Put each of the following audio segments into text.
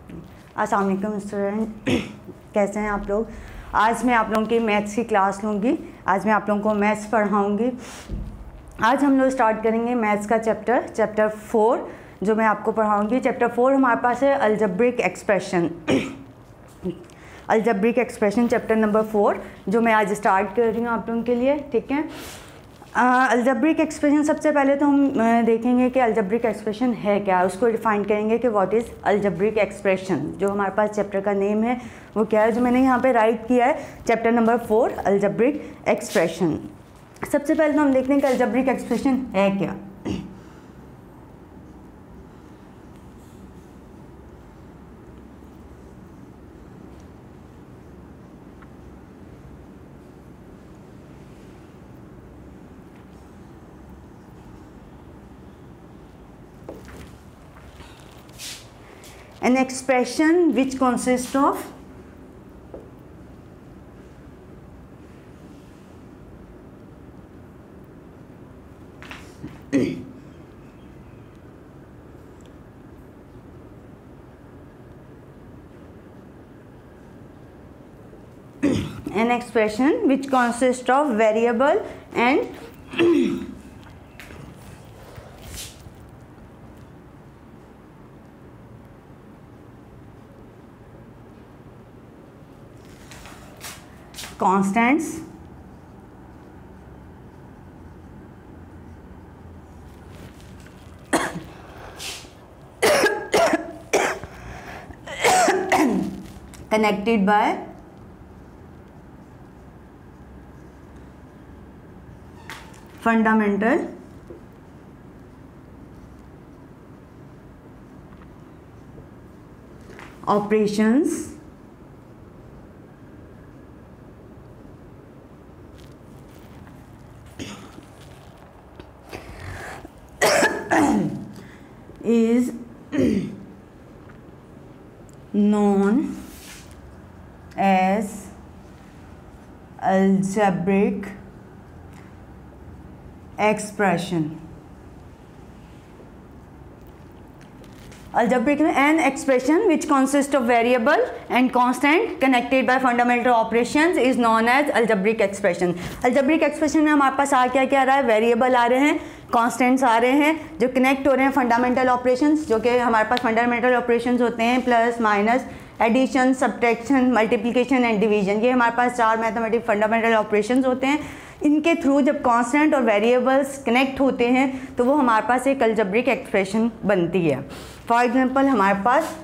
अस्सलाम वालेकुम स्टूडेंट, कैसे हैं आप लोग। आज मैं आप लोगों की मैथ्स की क्लास लूँगी। आज मैं आप लोगों को मैथ्स पढ़ाऊँगी। आज हम लोग स्टार्ट करेंगे मैथ्स का चैप्टर 4 जो मैं आपको पढ़ाऊँगी। चैप्टर 4 हमारे पास है algebraic expression. Algebraic expression chapter number 4 जो मैं आज स्टार्ट कर रही हूँ आप लोगों के लिए, ठीक है। अलजेब्रिक एक्सप्रेशन सबसे पहले तो हम देखेंगे कि अलजेब्रिक एक्सप्रेशन है क्या, उसको डिफाइन करेंगे कि व्हाट इज़ अलजेब्रिक एक्सप्रेशन। जो हमारे पास चैप्टर का नेम है वो क्या है, जो मैंने यहाँ पे राइट किया है, चैप्टर नंबर 4 अलजेब्रिक एक्सप्रेशन। सबसे पहले तो हम देखते हैं कि अलजेब्रिक एक्सप्रेशन है क्या। An expression which consists of an expression which consists of variable and constants connected by fundamental operations is known as algebraic expression. Algebraic an expression which consists of variable and constant connected by fundamental operations is known as algebraic expression. Algebraic expression में हमारे पास क्या आ रहा है, variable आ रहे हैं, constants आ रहे हैं जो कनेक्ट हो रहे हैं फंडामेंटल ऑपरेशंस, जो कि हमारे पास फंडामेंटल ऑपरेशंस होते हैं plus minus addition subtraction multiplication and division. ये हमारे पास 4 मैथमेटिक फंडामेंटल ऑपरेशंस होते हैं। इनके थ्रू जब कांस्टेंट और वेरिएबल्स कनेक्ट होते हैं तो वो हमारे पास एक अलजेब्रिक एक्सप्रेशन बनती है। फॉर एग्जांपल हमारे पास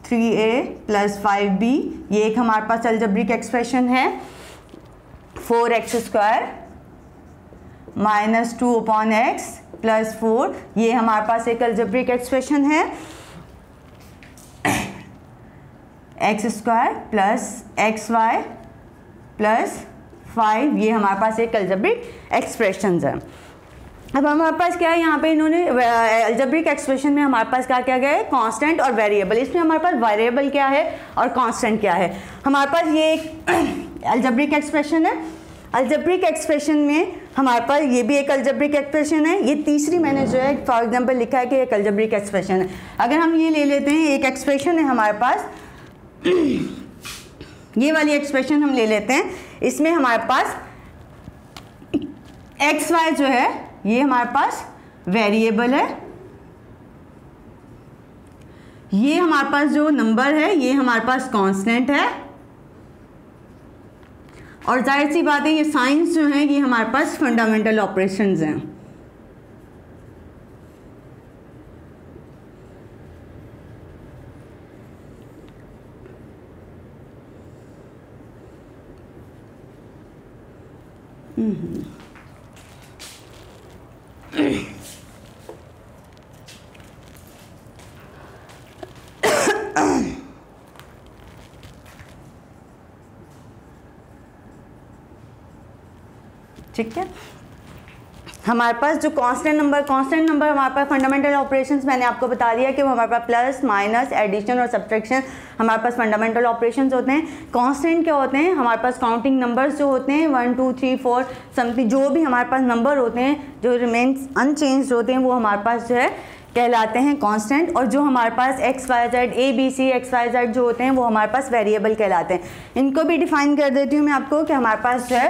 3a + 5b ये एक हमारे पास अलजेब्रिक एक्सप्रेशन है। 4x² - 2/x + 4 ये हमारे पास एक अलजेब्रिक एक्सप्रेशन है। x² + xy + 5 ये हमारे पास एक अलजेब्रिक एक्सप्रेशंस है। अब हमारे पास क्या है, यहाँ पे इन्होंने अलजेब्रिक एक्सप्रेशन में हमारे पास क्या गया है, कांस्टेंट और वेरिएबल। इसमें हमारे पास वेरिएबल क्या है और कांस्टेंट क्या है। हमारे पास ये एक अलजेब्रिक एक्सप्रेशन है। अलजेब्रिक एक्सप्रेशन में हमारे पास ये भी एक अलजेब्रिक एक्सप्रेशन है। ये तीसरी मैंने जो है फॉर एग्जांपल लिखा है कि एक अलजेब्रिक एक्सप्रेशन है। अगर हम ये ले लेते हैं, एक एक्सप्रेशन है हमारे पास, ये वाली एक्सप्रेशन हम ले लेते हैं। इसमें हमारे पास एक्स वाई जो है ये हमारे पास वेरिएबल है, ये हमारे पास जो नंबर है ये हमारे पास कांस्टेंट है, और जाहिर सी बात है ये साइंस जो है ये हमारे पास फंडामेंटल ऑपरेशंस हैं। ठीक है। हमारे पास जो कांस्टेंट नंबर हमारे पास फंडामेंटल ऑपरेशंस मैंने आपको बता दिया कि वो हमारे पास प्लस माइनस एडिशन और सब्ट्रैक्शन हमारे पास फंडामेंटल ऑपरेशंस होते हैं। कांस्टेंट क्या होते हैं? हमारे पास काउंटिंग नंबर्स जो होते हैं 1 2 3 4 समथिंग, जो भी हमारे पास नंबर होते हैं जो रिमेन्स अनचेंज्ड होते हैं वो हमारे पास जो है कहलाते हैं कांस्टेंट। और जो हमारे पास X Y Z ABC XYZ जो होते हैं वो हमारे पास वेरिएबल कहलाते हैं। इनको भी डिफाइन कर देती हूँ मैं आपको कि हमारे पास जो है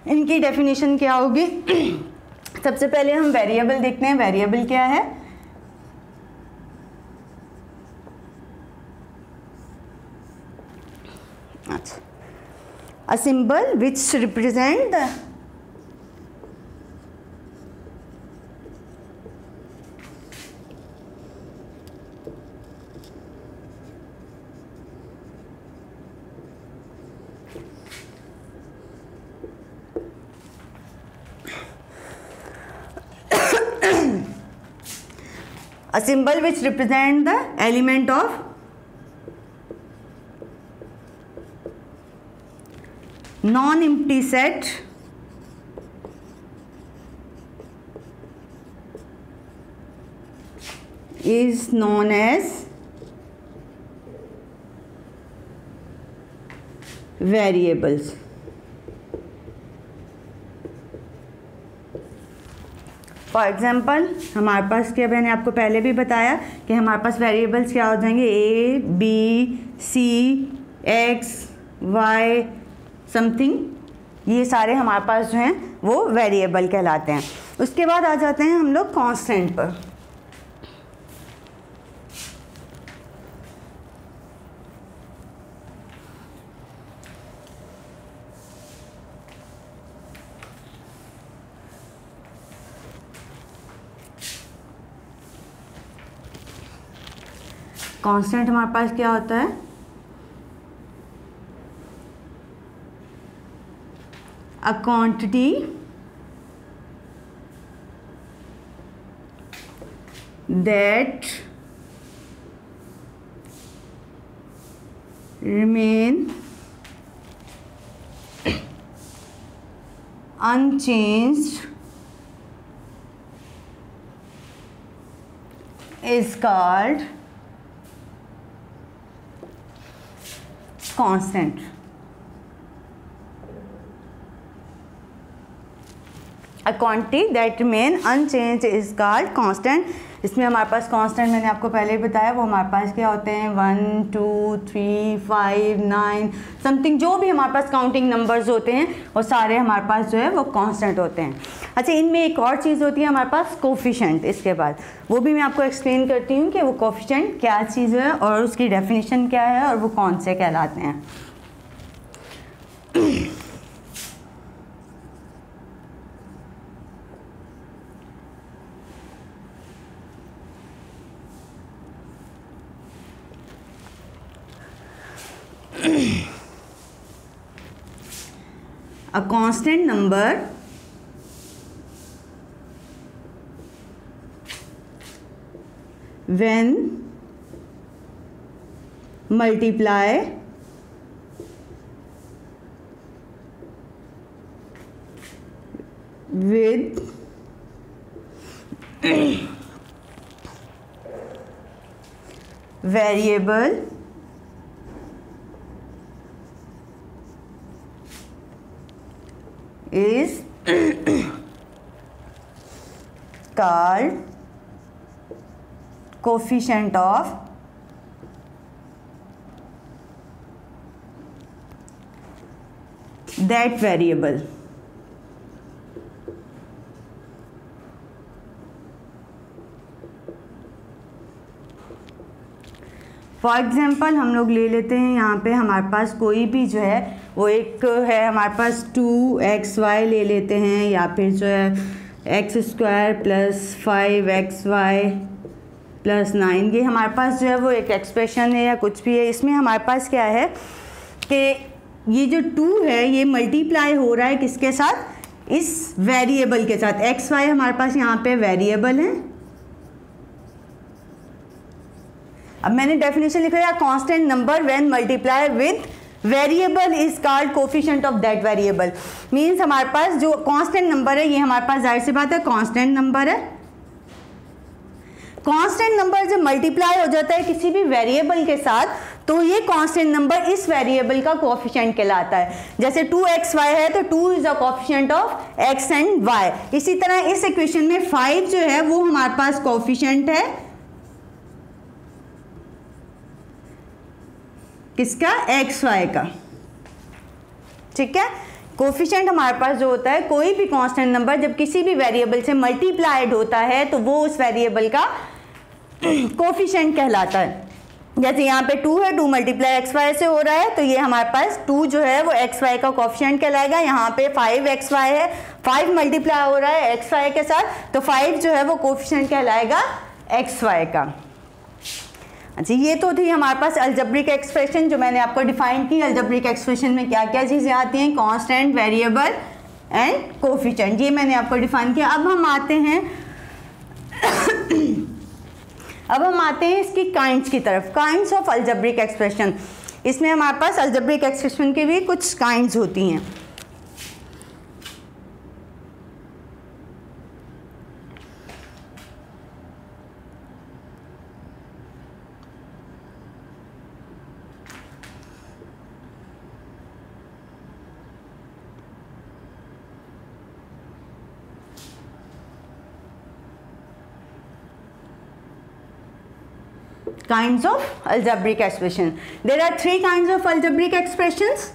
इनकी डेफिनेशन क्या होगी। सबसे पहले हम वेरिएबल देखते हैं, वेरिएबल क्या है। अच्छा, a symbol which represent the a symbol which represent the element of non-empty set is known as variables. For example हमारे पास क्या, मैंने आपको पहले भी बताया कि हमारे पास वेरिएबल्स क्या हो जाएंगे, ABC X Y समथिंग, ये सारे हमारे पास जो हैं वो वेरिएबल कहलाते हैं। उसके बाद आ जाते हैं हम लोग कांस्टेंट पर। कांस्टेंट हमारे पास क्या होता है, a quantity that remain unchanged is called constant. A quantity that remain unchanged is called constant. इसमें हमारे पास कांस्टेंट मैंने आपको पहले ही बताया वो हमारे पास क्या होते हैं 1 2 3 5 9 समथिंग, जो भी हमारे पास काउंटिंग नंबर्स होते हैं वो सारे हमारे पास जो है वो कांस्टेंट होते हैं। अच्छा, इनमें एक और चीज़ होती है हमारे पास कोफिशिएंट। इसके बाद वो भी मैं आपको एक्सप्लेन करती हूँ कि वो कोफिशिएंट क्या चीज़ है और उसकी डेफिनेशन क्या है और वो कौन से कहलाते हैं। A constant number when multiply with variable is called coefficient of that variable. For example हम लोग ले लेते हैं यहाँ पे हमारे पास कोई भी जो है वो एक है हमारे पास 2xy ले लेते हैं, या फिर जो है x² + 5xy + 9, ये हमारे पास जो है वो एक एक्सप्रेशन है या कुछ भी है। इसमें हमारे पास क्या है कि ये जो 2 है ये मल्टीप्लाई हो रहा है किसके साथ, इस वेरिएबल के साथ। xy हमारे पास यहाँ पे वेरिएबल है। अब मैंने डेफिनेशन लिखा है constant number when multiply with variable is called coefficient of that variable. Means हमारे पास जो कांस्टेंट नंबर है, ये हमारे पास जाहिर सी बात है कांस्टेंट नंबर है। कांस्टेंट नंबर जब मल्टीप्लाई हो जाता है किसी भी वेरिएबल के साथ, तो ये कांस्टेंट नंबर इस वेरिएबल का कोफिशिएंट कहलाता है। जैसे 2xy है तो 2 is the coefficient of x and y। इसी तरह इस इक्वेशन में 5 जो है वो हमारे पास कोफिशिएंट है किसका, xy का। ठीक है, कोफिशिएंट हमारे पास जो होता है, कोई भी कांस्टेंट नंबर जब किसी भी वेरिएबल से मल्टीप्लाइड होता है तो वो उस वेरिएबल का कोफिशिएंट कहलाता है। जैसे यहाँ पे 2 है, 2 मल्टीप्लाई xy से हो रहा है, तो ये हमारे पास 2 जो है वो xy का कोफिशिएंट कहलाएगा। यहाँ पे 5xy है, 5 मल्टीप्लाई हो रहा है xy के साथ, तो 5 जो है वो कोफिशिएंट कहलाएगा xy का। अच्छा, ये तो थी हमारे पास अलजेब्रिक एक्सप्रेशन जो मैंने आपको डिफाइन की। अलजेब्रिक एक्सप्रेशन में क्या क्या चीज़ें आती हैं, कांस्टेंट, वेरिएबल एंड कोफिशिएंट, ये मैंने आपको डिफाइन किया। अब हम आते हैं इसकी काइंड्स की तरफ, काइंड्स ऑफ अलजेब्रिक एक्सप्रेशन। इसमें हमारे पास अलजेब्रिक एक्सप्रेशन की भी कुछ काइंड्स होती हैं। Kinds of algebraic expression. There are 3 kinds of algebraic expressions.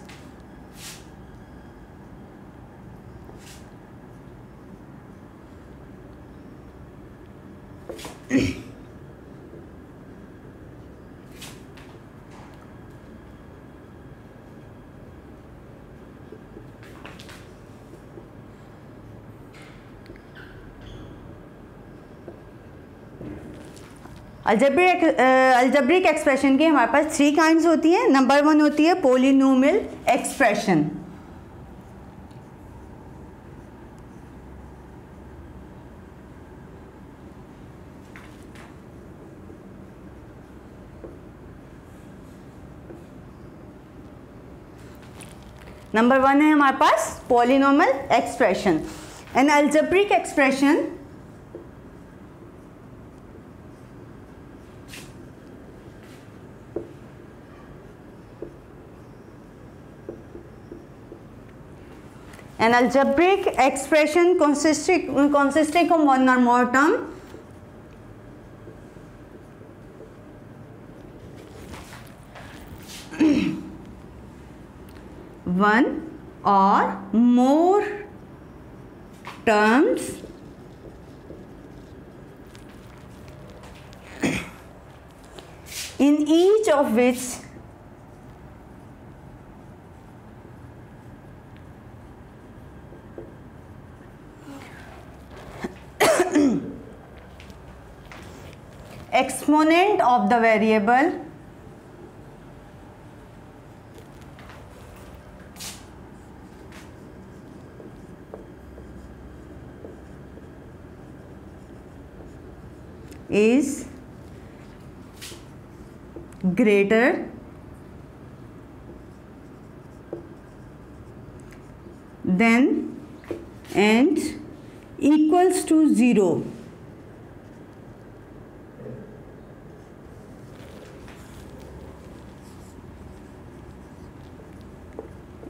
Algebraic expression की हमारे पास 3 काइंड्स होती हैं। नंबर 1 होती है पॉलिनोमियल एक्सप्रेशन। नंबर 1 है हमारे पास polynomial expression. An algebraic expression An algebraic expression consisting of one or more term one or more terms in each of which exponent of the variable is greater than and equals to 0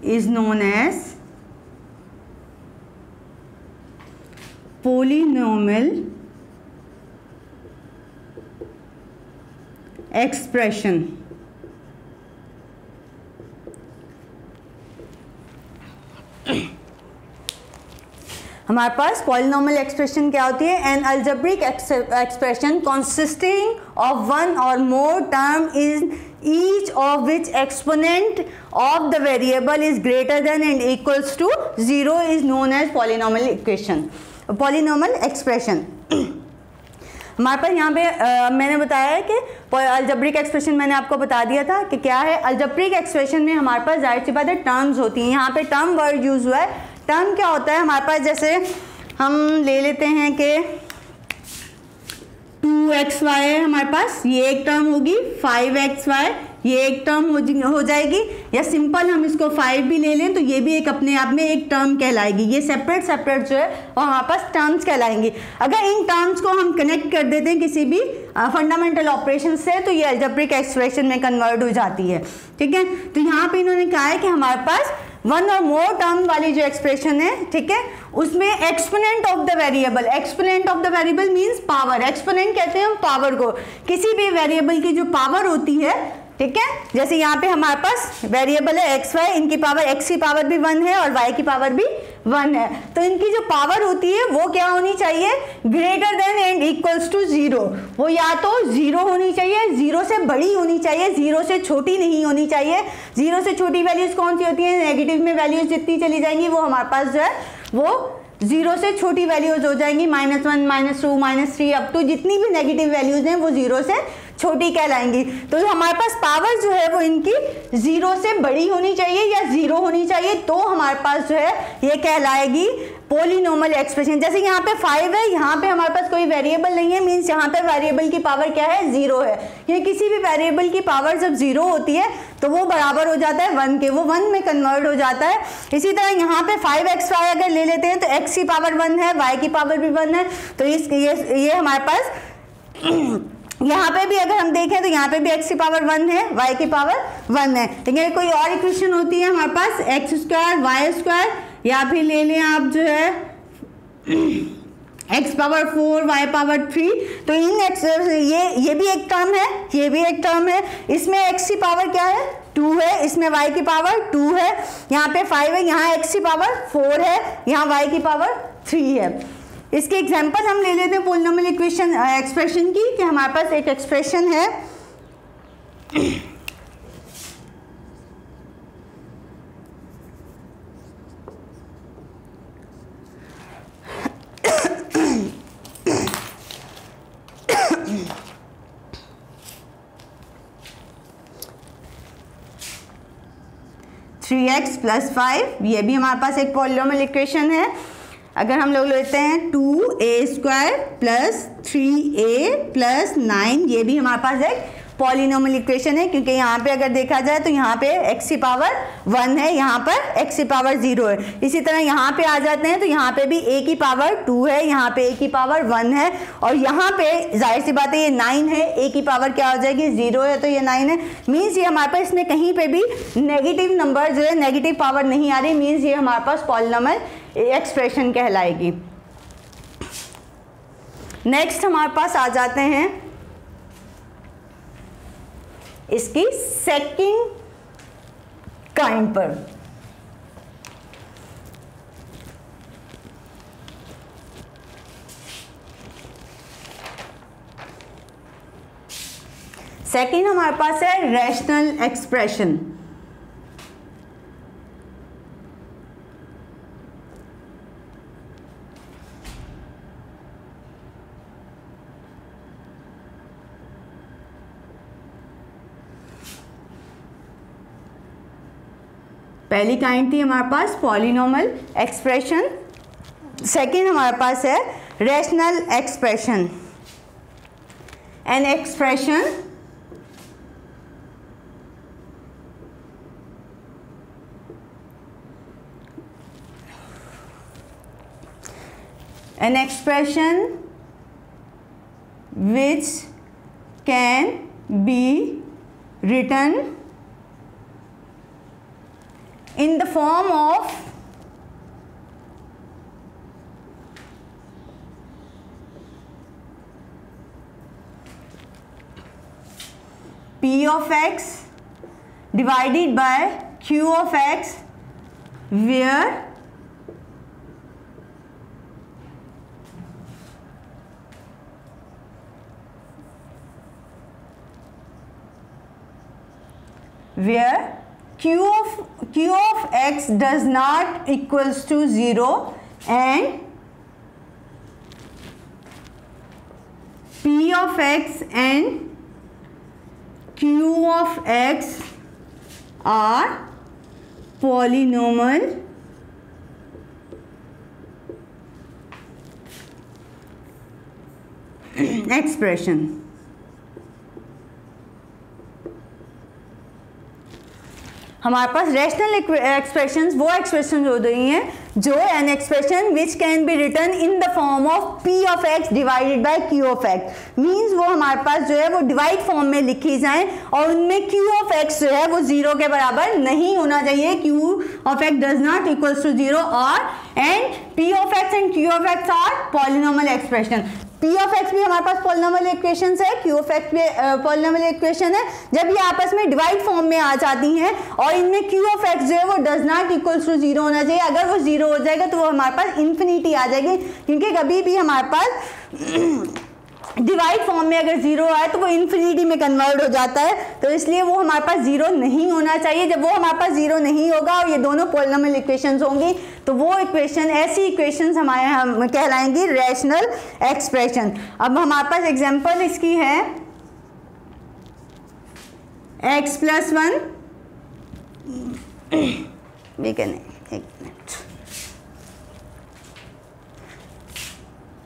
is known as polynomial expression। हमारे पास polynomial expression क्या होती है? An algebraic expression consisting of one और more term is each of which exponent of the variable is greater than and equals to 0 is known as polynomial equation, polynomial expression। हमारे पास यहाँ पे मैंने बताया है कि अलजेब्रिक एक्सप्रेशन मैंने आपको बता दिया था कि क्या है। अलजेब्रिक एक्सप्रेशन में हमारे पास जाहिर सी बात है टर्म्स होती हैं। यहाँ पे टर्म वर्ड यूज हुआ है। टर्म क्या होता है हमारे पास? जैसे हम ले लेते हैं कि 2xy है हमारे पास, ये एक टर्म होगी, 5xy ये एक टर्म हो जाएगी, या सिंपल हम इसको 5 भी ले लें तो ये भी एक अपने आप में एक टर्म कहलाएगी। ये सेपरेट सेपरेट जो है वो हमारे पास टर्म्स कहलाएंगी। अगर इन टर्म्स को हम कनेक्ट कर देते हैं किसी भी फंडामेंटल ऑपरेशन से तो ये अलजेब्रिक एक्सप्रेशन में कन्वर्ट हो जाती है। ठीक है, तो यहाँ पे इन्होंने कहा है कि हमारे पास वन और मोर टर्म वाली जो एक्सप्रेशन है, ठीक है, उसमें exponent of the variable, exponent of the variable means power, exponent कहते हैं हम पावर को, किसी भी वेरिएबल की जो पावर होती है, ठीक है, जैसे यहाँ पे हमारे पास वेरिएबल है एक्स वाई, इनकी पावर एक्स की पावर भी 1 है और वाई की पावर भी 1 है, तो इनकी जो पावर होती है वो क्या होनी चाहिए, greater than and equals to 0, वो या तो 0 होनी चाहिए, 0 से बड़ी होनी चाहिए, 0 से छोटी नहीं होनी चाहिए। 0 से छोटी वैल्यूज कौन सी होती है, नेगेटिव में वैल्यूज जितनी चली जाएंगी वो हमारे पास जो है वो 0 से छोटी वैल्यूज हो जाएंगी, -1 -2 -3 अप टू जितनी भी नेगेटिव वैल्यूज हैं वो 0 से छोटी कहलाएंगी। तो हमारे पास पावर जो है वो इनकी 0 से बड़ी होनी चाहिए या 0 होनी चाहिए, तो हमारे पास जो है ये कहलाएगी पॉलिनोमियल एक्सप्रेशन। जैसे यहाँ पे 5 है, यहाँ पे हमारे पास कोई वेरिएबल नहीं है, मीन्स यहाँ पे वेरिएबल की पावर क्या है, 0 है। ये किसी भी वेरिएबल की पावर जब 0 होती है तो वो बराबर हो जाता है 1 के, वो 1 में कन्वर्ट हो जाता है। इसी तरह यहाँ पे 5xy अगर ले लेते हैं तो x की पावर 1 है, y की पावर भी 1 है, तो ये हमारे पास यहाँ पे भी अगर हम देखें तो यहाँ पे भी x की पावर 1 है, y की पावर 1 है। ठीक है, कोई और इक्वेशन होती है हमारे पास x² y², या फिर ले लें आप जो है x पावर 4 y पावर 3, तो इन ये भी एक टर्म है, ये भी एक टर्म है, इसमें x की पावर क्या है 2 है, इसमें y की पावर 2 है, यहाँ पे 5 है, यहाँ x की पावर 4 है, यहाँ y की पावर 3 है। इसके एग्जांपल हम ले लेते हैं पॉलिनोमियल इक्वेशन एक्सप्रेशन की, कि हमारे पास एक एक्सप्रेशन है थ्री एक्स प्लस 5, ये भी हमारे पास एक पॉलिनोमियल इक्वेशन है। अगर हम लोग लेते हैं 2a² प्लस 3a प्लस 9, ये भी हमारे पास एक पॉलिनोमियल इक्वेशन है, क्योंकि यहाँ पे अगर देखा जाए तो यहाँ पे x की पावर 1 है, यहाँ पर x की पावर 0 है। इसी तरह यहाँ पे आ जाते हैं तो यहाँ पे भी a की पावर 2 है, यहाँ पे a की पावर 1 है, और यहाँ पे जाहिर सी बात है ये 9 है, a की पावर क्या हो जाएगी 0 है, तो ये 9 है। मीन्स ये हमारे पास इसमें कहीं पे भी नेगेटिव नंबर जो है, नेगेटिव पावर नहीं आ रही, मीन्स ये हमारे पास पॉलिनोमियल एक्सप्रेशन कहलाएगी। नेक्स्ट हमारे पास आ जाते हैं इसकी सेकंड काइंड पर। सेकंड हमारे पास है रैशनल एक्सप्रेशन। पहली काइंड थी हमारे पास पॉलिनोमियल एक्सप्रेशन, सेकंड हमारे पास है rational expression. An expression which can be written in the form of P of x divided by Q of x, where Q of x does not equals to 0 and P of x and Q of x are polynomial expression. हमारे पास rational expressions वो expression हो रही हैं जो an expression which can be written in the form of p of x divided by q of x, means वो हमारे पास जो है वो डिवाइड फॉर्म में लिखी जाए और उनमें क्यू ऑफ एक्स जो है वो जीरो के बराबर नहीं होना चाहिए, Q of X does not equals to zero, और and P of X and Q of X are polynomial expression. P of X भी हमारे पास पॉलिनोमियल इक्वेशन है, क्यू ऑफ एक्स भी पॉलिनोमियल इक्वेशन है। जब ये आपस में डिवाइड फॉर्म में आ जाती हैं और इनमें क्यू ऑफ एक्स जो है वो does not equals to zero होना चाहिए, अगर वो जीरो हो जाएगा तो वो हमारे पास इन्फिनिटी आ जाएगी, क्योंकि कभी भी हमारे पास डिवाइड फॉर्म में अगर जीरो आए तो वो इन्फिनिटी में कन्वर्ट हो जाता है, तो इसलिए वो हमारे पास जीरो नहीं होना चाहिए। जब वो हमारे पास जीरो नहीं होगा और ये दोनों पॉलिनोमियल इक्वेशंस होंगी तो वो इक्वेशन, ऐसी इक्वेशंस हमारे हम कहलाएंगी रैशनल एक्सप्रेशन। अब हमारे पास एग्जांपल इसकी है x प्लस 1, एक minute,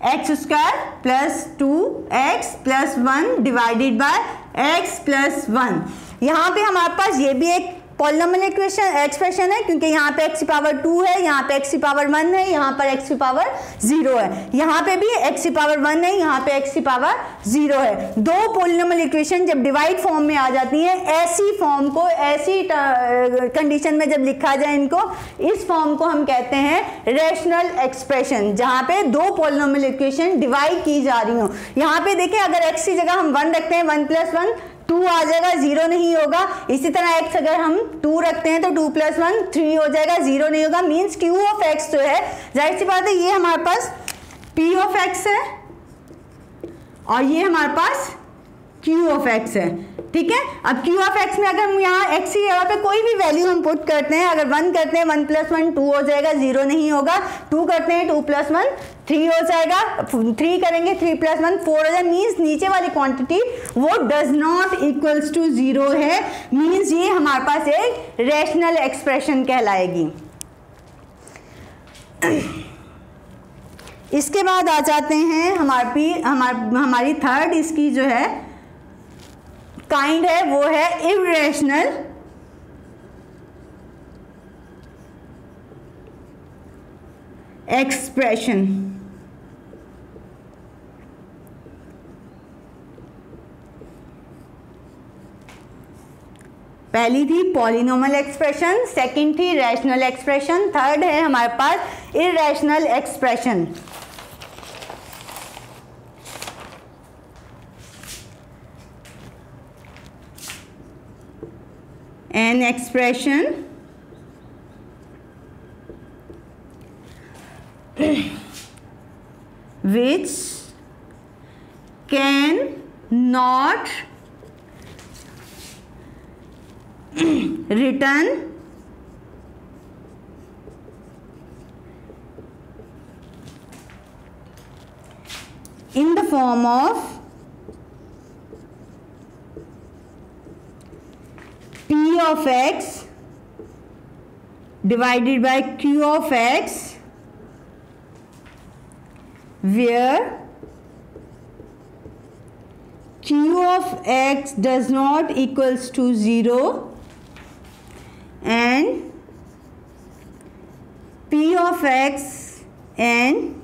x square plus 2x plus 1 divided by x plus 1। यहाँ पे हमारे पास ये भी एक पॉलिनोमियल एक्सप्रेशन है, क्योंकि यहाँ पे x की पावर 2 है, यहाँ पे x की पावर 1 है, यहाँ पर x की पावर 0 है, यहाँ पे भी x की पावर 1 है, यहाँ पे x की पावर 0 है। दो पॉलिनोमियल इक्वेशन जब डिवाइड फॉर्म में आ जाती हैं, ऐसी फॉर्म को, ऐसी कंडीशन में जब लिखा जाए इनको, इस फॉर्म को हम कहते हैं रैशनल एक्सप्रेशन, जहाँ पे दो पॉलिनोमियल इक्वेशन डिवाइड की जा रही हो। यहाँ पे देखिए, अगर x की जगह हम 1 रखते हैं, 1 प्लस 1 2 आ जाएगा, 0 नहीं होगा। इसी तरह x अगर हम 2 रखते हैं तो 2 प्लस 1 3 हो जाएगा, 0 नहीं होगा। मीन्स क्यू ऑफ x जो है, जाहिर सी बात है, ये हमारे पास p ऑफ x है और ये हमारे पास q ऑफ x है, ठीक है। अब q ऑफ x में अगर हम यहाँ x की जगह पे कोई भी वैल्यू हम पुट करते हैं, अगर 1 करते हैं 1 प्लस 1 2 हो जाएगा, 0 नहीं होगा। 2 करते हैं 2 प्लस 1 3 हो जाएगा, 3 करेंगे 3 प्लस 1 4 हो जाएगा। मीन्स नीचे वाली क्वांटिटी वो डज नॉट इक्वल्स टू 0 है, मीन्स ये हमारे पास एक रैशनल एक्सप्रेशन कहलाएगी। इसके बाद आ जाते हैं हमारी थर्ड इसकी जो है काइंड है, वो है इर्रेशनल एक्सप्रेशन। पहली थी पॉलिनोमियल एक्सप्रेशन, सेकंड थी रैशनल एक्सप्रेशन, थर्ड है हमारे पास irrational expression. An expression which can not written in the form of p of x divided by q of x, where q of x does not equals to 0 and p of x and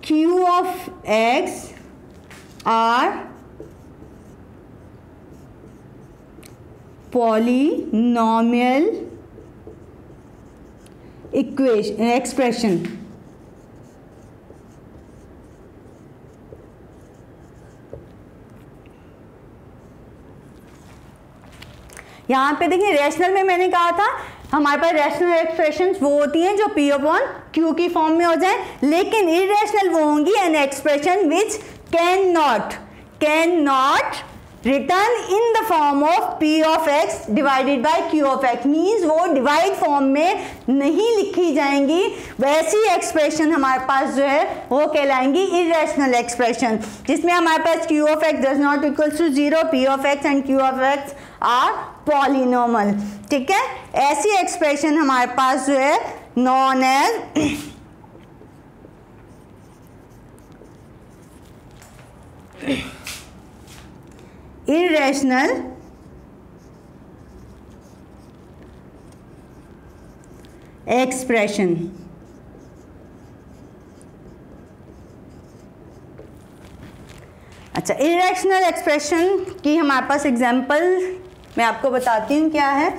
q of x are polynomial expression. यहाँ पे देखिए, rational में मैंने कहा था हमारे पास rational expressions वो होती हैं जो p अपॉन q की फॉर्म में हो जाए, लेकिन इर्रेशनल वो होंगी N expression which can not return in the form of p of x divided by q of x, means वो डिवाइड फॉर्म में नहीं लिखी जाएंगी। वैसी एक्सप्रेशन हमारे पास जो है वो कहलाएंगी इर्रेशनल एक्सप्रेशन, जिसमें हमारे पास q of x does not equals to 0, p of x and q of x are polynomial, ठीक है। ऐसी एक्सप्रेशन हमारे पास जो है नॉन एज irrational एक्सप्रेशन। अच्छा, इरेशनल एक्सप्रेशन की हमारे पास एग्जांपल मैं आपको बताती हूँ क्या है।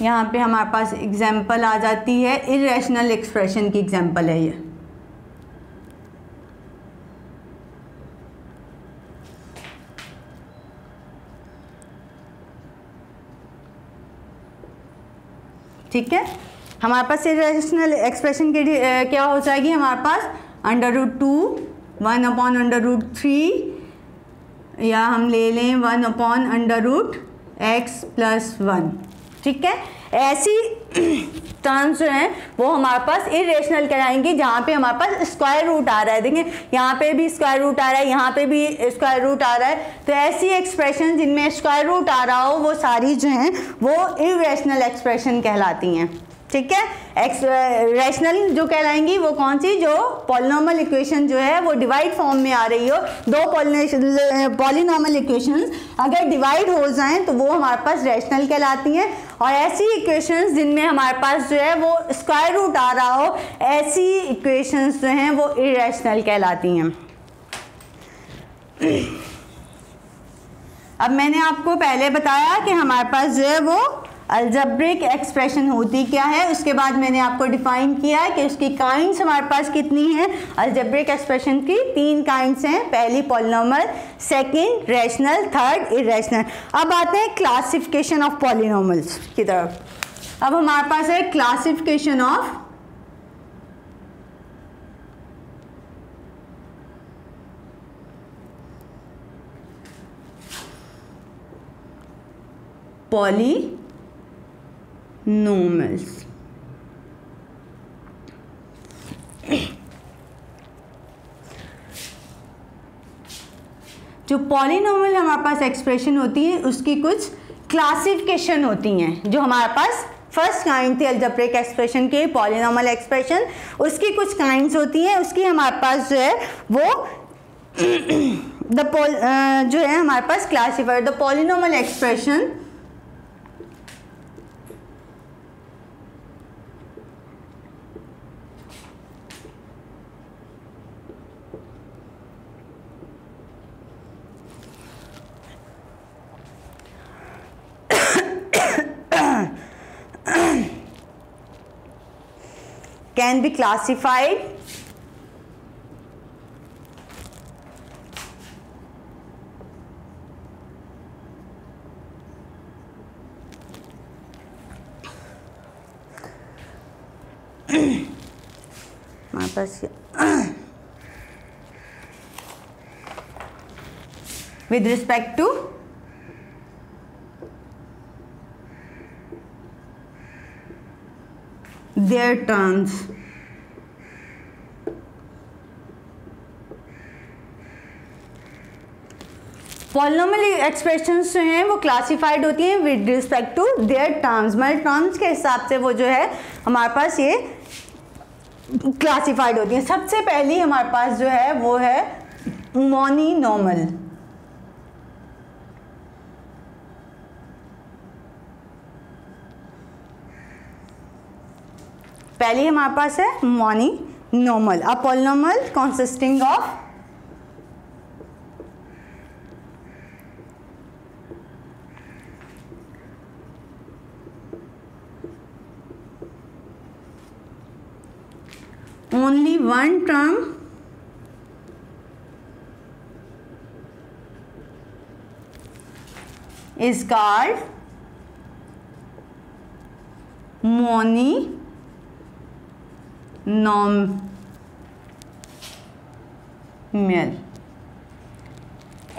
यहाँ पे हमारे पास एग्जांपल आ जाती है, इरेशनल एक्सप्रेशन की एग्जांपल है ये। ठीक है, हमारे पास इरेशनल एक्सप्रेशन के क्या हो जाएगी हमारे पास √2 1/√3 या हम ले लें 1/√x+1। ठीक है, ऐसी टर्म्स जो हैं वो हमारे पास इरेशनल कहलाएंगी जहाँ पे हमारे पास स्क्वायर रूट आ रहा है। देखिए यहाँ पे भी स्क्वायर रूट आ रहा है, यहाँ पे भी स्क्वायर रूट आ रहा है। तो ऐसी एक्सप्रेशन जिनमें स्क्वायर रूट आ रहा हो वो सारी जो हैं वो इरेशनल एक्सप्रेशन कहलाती हैं। ठीक है, रैशनल जो कहलाएंगी वो कौन सी, जो पॉलिनॉमियल इक्वेशन जो है वो डिवाइड फॉर्म में आ रही हो। दो पॉलिनॉमियल इक्वेशंस अगर डिवाइड हो जाएं तो वो हमारे पास रैशनल कहलाती हैं। और ऐसी इक्वेशंस जिनमें हमारे पास जो है वो स्क्वायर रूट आ रहा हो, ऐसी इक्वेशंस जो हैं वो इरेशनल कहलाती हैं। अब मैंने आपको पहले बताया कि हमारे पास जो है वो अलजेब्रिक एक्सप्रेशन होती क्या है, उसके बाद मैंने आपको डिफाइन किया कि उसकी काइंड्स हमारे पास कितनी हैं। अलजेब्रिक एक्सप्रेशन की 3 काइंड्स हैं, पहली polynomial, second rational, third irrational. अब आते हैं क्लासिफिकेशन ऑफ पॉलिनॉमियल्स की तरफ। अब हमारे पास है क्लासिफिकेशन ऑफ पॉलिनॉमियल्स। जो पॉलिनॉमियल हमारे पास एक्सप्रेशन होती है उसकी कुछ क्लासिफिकेशन होती हैं। जो हमारे पास फर्स्ट काइंड थी अलजेब्रिक एक्सप्रेशन की पॉलिनॉमियल एक्सप्रेशन, उसकी कुछ काइंड्स होती हैं। उसकी हमारे पास जो है वो जो है हमारे पास classified the polynomial expression can be classified हमारे पास with respect to their terms। Polynomial expressions जो हैं वो क्लासिफाइड होती हैं with respect to their terms. मतलब टर्म्स के हिसाब से वो जो है हमारे पास ये क्लासिफाइड होती हैं। सबसे पहली हमारे पास जो है वो है मोनोनॉमल। पहली हमारे पास है monomial. A polynomial consisting of only one term is called monomial.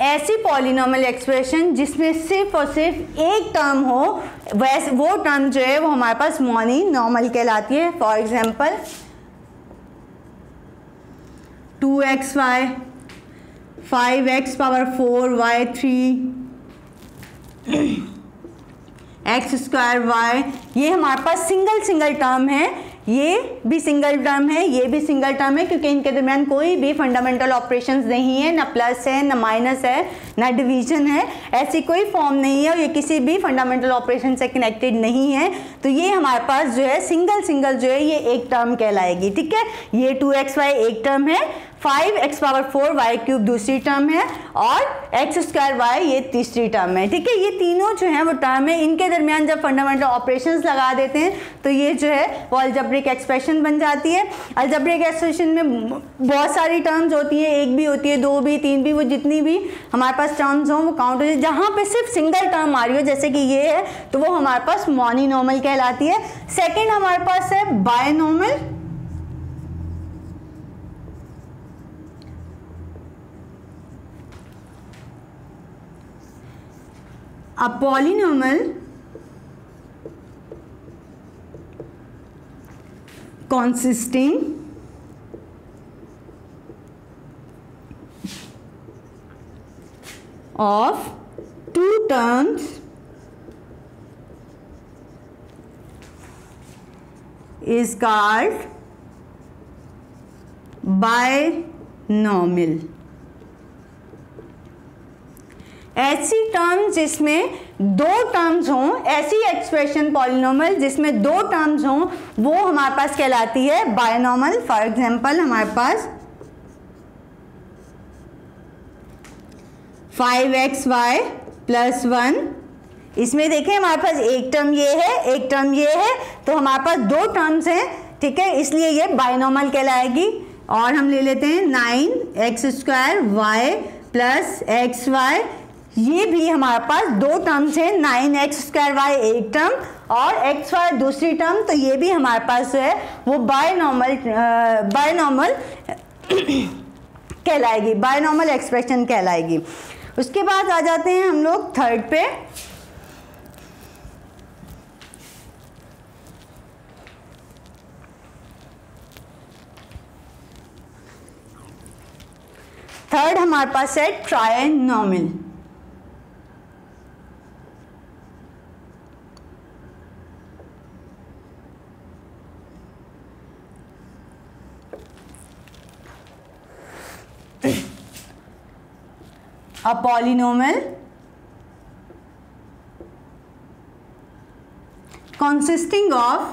ऐसी पॉलिनॉमियल एक्सप्रेशन जिसमें सिर्फ और सिर्फ एक टर्म हो, वैसे वो टर्म जो है वो हमारे पास मोनोनॉमियल कहलाती है। For example 2xy 5x⁴y3 x² y, ये हमारे पास सिंगल टर्म है। ये भी सिंगल टर्म है, ये भी सिंगल टर्म है, क्योंकि इनके दरमियान कोई भी फंडामेंटल ऑपरेशंस नहीं है, ना प्लस है, ना माइनस है, ना डिवीजन है, ऐसी कोई फॉर्म नहीं है और ये किसी भी फंडामेंटल ऑपरेशन से कनेक्टेड नहीं है। तो ये हमारे पास जो है सिंगल सिंगल जो है ये एक टर्म कहलाएगी। ठीक है, ये 2xy एक टर्म है, 5x⁴y³ दूसरी टर्म है और x² ये तीसरी टर्म है। ठीक है, ये तीनों जो है वो टर्म है, इनके दरमियान जब फंडामेंटल ऑपरेशंस लगा देते हैं तो ये जो है वो अलजेब्रिक एक्सप्रेशन बन जाती है। अलजेब्रिक एक्सप्रेशन में बहुत सारी टर्म्स होती हैं, एक भी होती है, दो भी, तीन भी, वो जितनी भी हमारे पास टर्म्स हों वो काउंट हो जाए। जहाँ पे सिर्फ सिंगल टर्म आ रही हो जैसे कि ये है तो वो हमारे पास मोनोनॉर्मल कहलाती है। सेकेंड हमारे पास है binormal. A polynomial consisting of two terms is called binomial। ऐसी टर्म जिसमें दो टर्म्स हों, ऐसी एक्सप्रेशन पॉलिनॉमियल जिसमें दो टर्म्स हों वो हमारे पास कहलाती है बायनॉर्मल। फॉर एग्जांपल हमारे पास 5xy + 1, इसमें देखें हमारे पास एक टर्म ये है, एक टर्म ये है, तो हमारे पास दो टर्म्स हैं। ठीक है, इसलिए ये बायनॉर्मल कहलाएगी। और हम ले लेते हैं 9x² y + xy, ये भी हमारे पास दो टर्म्स हैं, 9x² एक टर्म और xy दूसरी टर्म, तो ये भी हमारे पास जो है वो बायनॉर्मल कहलाएगी, बायनॉर्मल एक्सप्रेशन कहलाएगी। उसके बाद आ जाते हैं हम लोग थर्ड पे। थर्ड हमारे पास है ट्रायनॉर्मल। A polynomial consisting of